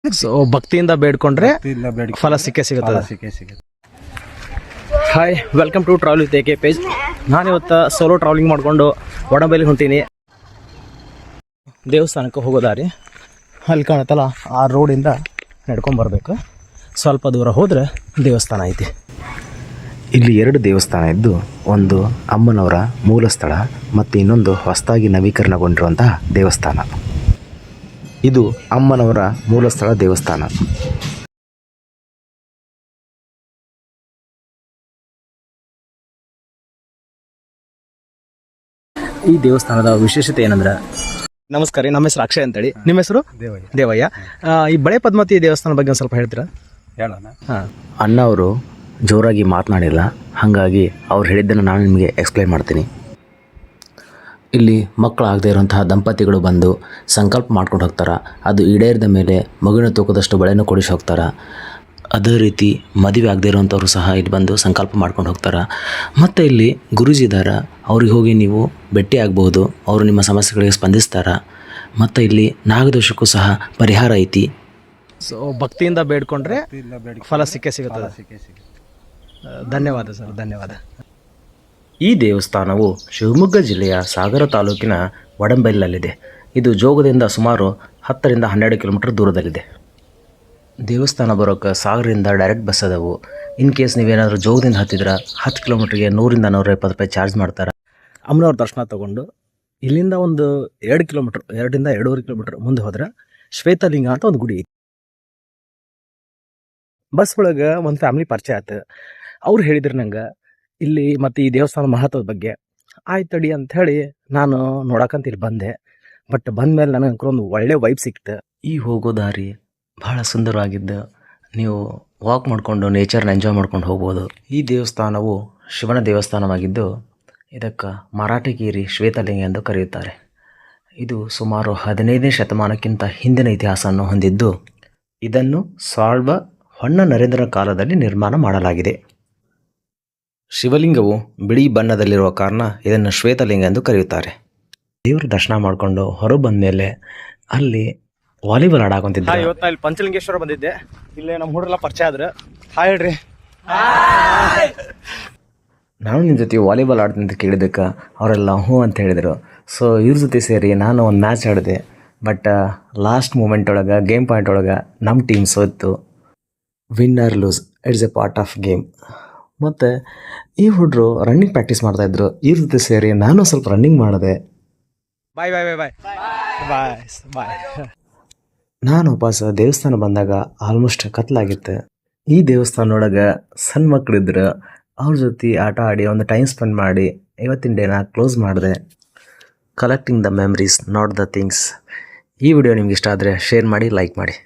So ಭಕ್ತಿಯಿಂದ ಬೇಡ್ಕೊಂಡ್ರೆ ಫಲ ಸಿಕ್ಕೇ ಸಿಗುತ್ತೆ. ಹಾಯ್, welcome to travel with AK page. ನಾನಿವತ್ತು ಸೋಲೋ ಟ್ರಾವೆಲಿಂಗ್ ಮಾಡಿಕೊಂಡು ಒಡಂಬೈಲಿ ಹೊಂಟೀನಿ. ದೇವಸ್ಥಾನಕ್ಕೆ ಹೋಗೋ ದಾರಿ ಅಲ್ಲಿ ಕಾಣುತ್ತಲ್ಲ, ಆ ರೋಡಿಂದ ನಡ್ಕೊಂಬರ್ಬೇಕು. ಸ್ವಲ್ಪ ದೂರ ಹೋದರೆ ದೇವಸ್ಥಾನ ಐತಿ. ಇಲ್ಲಿ 2 ದೇವಸ್ಥಾನ ಇದ್ದು, ಒಂದು ಅಮ್ಮನವರ ಮೂಲ ಸ್ಥಳ ಮತ್ತು ಇನ್ನೊಂದು ಹೊಸದಾಗಿ ನವೀಕರಣಗೊಂಡಿರುವಂತಹ ದೇವಸ್ಥಾನ. ಇದು ಅಮ್ಮನವರ ಮೂಲ ಸ್ಥಳ ದೇವಸ್ಥಾನ. ಈ ದೇವಸ್ಥಾನದ ವಿಶೇಷತೆ ಏನಂದ್ರೆ, ನಮಸ್ಕಾರ, ನಮ್ಮ ಹೆಸರು ಅಕ್ಷಯ್ ಅಂತೇಳಿ. ನಿಮ್ಮ ಹೆಸರು? ದೇವಯ್ಯ. ಈ ಬಳೆ ಪದ್ಮಾವತಿ ದೇವಸ್ಥಾನ ಬಗ್ಗೆ ಒಂದು ಸ್ವಲ್ಪ ಹೇಳ್ತೀರಾ? ಹೇಳೋಣ. ಅಣ್ಣ ಅವರು ಜೋರಾಗಿ ಮಾತನಾಡಿಲ್ಲ, ಹಾಗಾಗಿ ಅವ್ರು ಹೇಳಿದ್ದನ್ನು ನಾನು ನಿಮಗೆ ಎಕ್ಸ್ಪ್ಲೈನ್ ಮಾಡ್ತೀನಿ. ಇಲ್ಲಿ ಮಕ್ಕಳಾಗದೇ ಇರುವಂತಹ ದಂಪತಿಗಳು ಬಂದು ಸಂಕಲ್ಪ ಮಾಡ್ಕೊಂಡು ಹೋಗ್ತಾರೆ. ಅದು ಈಡೇರಿದ ಮೇಲೆ ಮಗುವಿನ ತೂಕದಷ್ಟು ಬಳೆನೂ ಕೊಡಿಸಿ ಹೋಗ್ತಾರೆ. ಅದೇ ರೀತಿ ಮದುವೆ ಆಗದೇ ಇರುವಂಥವ್ರು ಸಹ ಇಲ್ಲಿ ಬಂದು ಸಂಕಲ್ಪ ಮಾಡ್ಕೊಂಡು ಹೋಗ್ತಾರೆ. ಮತ್ತು ಇಲ್ಲಿ ಗುರೂಜಿ ಇದ್ದಾರೆ, ಅವ್ರಿಗೆ ಹೋಗಿ ನೀವು ಭೇಟಿ ಆಗ್ಬೋದು. ಅವರು ನಿಮ್ಮ ಸಮಸ್ಯೆಗಳಿಗೆ ಸ್ಪಂದಿಸ್ತಾರೆ. ಮತ್ತು ಇಲ್ಲಿ ನಾಗದೋಷಕ್ಕೂ ಸಹ ಪರಿಹಾರ ಐತಿ. ಸೊ ಭಕ್ತಿಯಿಂದ ಬೇಡ್ಕೊಂಡ್ರೆ ಫಲ ಸಿಕ್ಕೇ ಸಿಗುತ್ತೆ. ಧನ್ಯವಾದ ಸರ್, ಧನ್ಯವಾದ. ಈ ದೇವಸ್ಥಾನವು ಶಿವಮೊಗ್ಗ ಜಿಲ್ಲೆಯ ಸಾಗರ ತಾಲೂಕಿನ ಒಡಂಬೈಲಲ್ಲಿದೆ. ಇದು ಜೋಗದಿಂದ ಸುಮಾರು 10 ರಿಂದ 12 ಕಿಲೋಮೀಟರ್ ದೂರದಲ್ಲಿದೆ. ದೇವಸ್ಥಾನ ಬರೋಕ್ಕೆ ಸಾಗರದಿಂದ ಡೈರೆಕ್ಟ್ ಬಸ್ ಅದಾವು. ಇನ್ ಕೇಸ್ ನೀವೇನಾದರೂ ಜೋಗದಿಂದ ಹತ್ತಿದ್ರೆ 10 ಕಿಲೋಮೀಟ್ರಿಗೆ 100 ರಿಂದ 120 ರೂಪಾಯಿ ಚಾರ್ಜ್ ಮಾಡ್ತಾರೆ. ಅಮ್ಮನವ್ರ ದರ್ಶನ ತೊಗೊಂಡು ಇಲ್ಲಿಂದ ಒಂದು 2 ಕಿಲೋಮೀಟ್ರ್, 2 ರಿಂದ 2.5 ಕಿಲೋಮೀಟ್ರ್ ಮುಂದೆ ಹೋದ್ರೆ ಶ್ವೇತಲಿಂಗ ಅಂತ ಒಂದು ಗುಡಿ ಐತಿ. ಬಸ್ ಒಳಗೆ ಒಂದು ಫ್ಯಾಮಿಲಿ ಪರಿಚಯ ಆಯ್ತು. ಅವ್ರು ಹೇಳಿದ್ರು ನಂಗೆ ಇಲ್ಲಿ ಮತ್ತು ಈ ದೇವಸ್ಥಾನ ಮಹತ್ವದ ಬಗ್ಗೆ. ಆಯ್ತಡಿ ಅಂಥೇಳಿ ನಾನು ನೋಡಕ್ಕಂತ ಇಲ್ಲಿ ಬಂದೆ. ಬಟ್ ಬಂದಮೇಲೆ ನನಗೆ ಒಂದು ಒಳ್ಳೆ ವೈಬ್ ಸಿಕ್ತು. ಈ ಹೋಗೋ ದಾರಿ ಭಾಳ ಸುಂದರವಾಗಿದ್ದು, ನೀವು ವಾಕ್ ಮಾಡಿಕೊಂಡು ನೇಚರ್ನ ಎಂಜಾಯ್ ಮಾಡ್ಕೊಂಡು ಹೋಗ್ಬೋದು. ಈ ದೇವಸ್ಥಾನವು ಶಿವನ ದೇವಸ್ಥಾನವಾಗಿದ್ದು, ಇದಕ್ಕೆ ಮರಾಠಿಗೇರಿ ಶ್ವೇತಲಿಂಗ ಎಂದು ಕರೆಯುತ್ತಾರೆ. ಇದು ಸುಮಾರು 15ನೇ ಶತಮಾನಕ್ಕಿಂತ ಹಿಂದಿನ ಇತಿಹಾಸವನ್ನು ಹೊಂದಿದ್ದು, ಇದನ್ನು ಸಾಳ್ವ ಹೊನ್ನ ನರೇಂದ್ರನ ಕಾಲದಲ್ಲಿ ನಿರ್ಮಾಣ ಮಾಡಲಾಗಿದೆ. ಶಿವಲಿಂಗವು ಬಿಳಿ ಬಣ್ಣದಲ್ಲಿರುವ ಕಾರಣ ಇದನ್ನು ಶ್ವೇತಲಿಂಗ ಎಂದು ಕರೆಯುತ್ತಾರೆ. ದೇವರ ದರ್ಶನ ಮಾಡಿಕೊಂಡು ಹೊರ ಬಂದ ಮೇಲೆ ಅಲ್ಲಿ ವಾಲಿಬಾಲ್ ಆಡಾಕೊಂತಿದ್ದೆ. ಇವತ್ತು ಇಲ್ಲಿ ಪಂಚಲಿಂಗೇಶ್ವರ ಬಂದಿದ್ದೆ. ಇಲ್ಲೇ ನಮ್ಮ ಹುಡುಗರೆಲ್ಲ ಪರಿಚಯ ಆದ್ರೆ ಹಾಯ್ ಹೇಳ್ರಿ. ನಾನು ನಿಮ್ಮ ಜೊತೆ ವಾಲಿಬಾಲ್ ಆಡ್ತೀನಿ ಅಂತ ಕೇಳಿದ್ದಕ್ಕೆ ಅವರೆಲ್ಲ ಹ್ಞೂ ಅಂತ ಹೇಳಿದರು. ಸೊ ಇವ್ರ ಜೊತೆ ಸೇರಿ ನಾನು ಒಂದು ಮ್ಯಾಚ್ ಆಡಿದೆ. ಬಟ್ ಲಾಸ್ಟ್ ಮೂಮೆಂಟ್ ಒಳಗೆ, ಗೇಮ್ ಪಾಯಿಂಟ್ ಒಳಗೆ ನಮ್ಮ ಟೀಮ್ ಸೋತು. Win or lose, it's a part of game. ಮತ್ತು ಈ ಹುಡುಗರು ರನ್ನಿಂಗ್ ಪ್ರಾಕ್ಟೀಸ್ ಮಾಡ್ತಾಯಿದ್ರು. ಇವ್ರ ಜೊತೆ ಸೇರಿ ನಾನು ಸ್ವಲ್ಪ ರನ್ನಿಂಗ್ ಮಾಡಿದೆ. ಬಾಯ್ ಬಾಯ್ ಬಾಯ್ ಬಾಯ್ ಬಾಯ್. ನಾನು ವಾಪಸ್ ದೇವಸ್ಥಾನ ಬಂದಾಗ ಆಲ್ಮೋಸ್ಟ್ ಕತ್ಲಾಗಿತ್ತು. ಈ ದೇವಸ್ಥಾನದೊಳಗೆ ಸಣ್ಣ ಮಕ್ಕಳಿದ್ರು, ಅವ್ರ ಜೊತೆ ಆಟ ಆಡಿ ಒಂದು ಟೈಮ್ ಸ್ಪೆಂಡ್ ಮಾಡಿ ಇವತ್ತಿನ ಡೇನ ಕ್ಲೋಸ್ ಮಾಡಿದೆ. Collecting the memories, not the things. ಈ ವಿಡಿಯೋ ನಿಮ್ಗೆ ಇಷ್ಟ ಆದರೆ ಶೇರ್ ಮಾಡಿ, ಲೈಕ್ ಮಾಡಿ.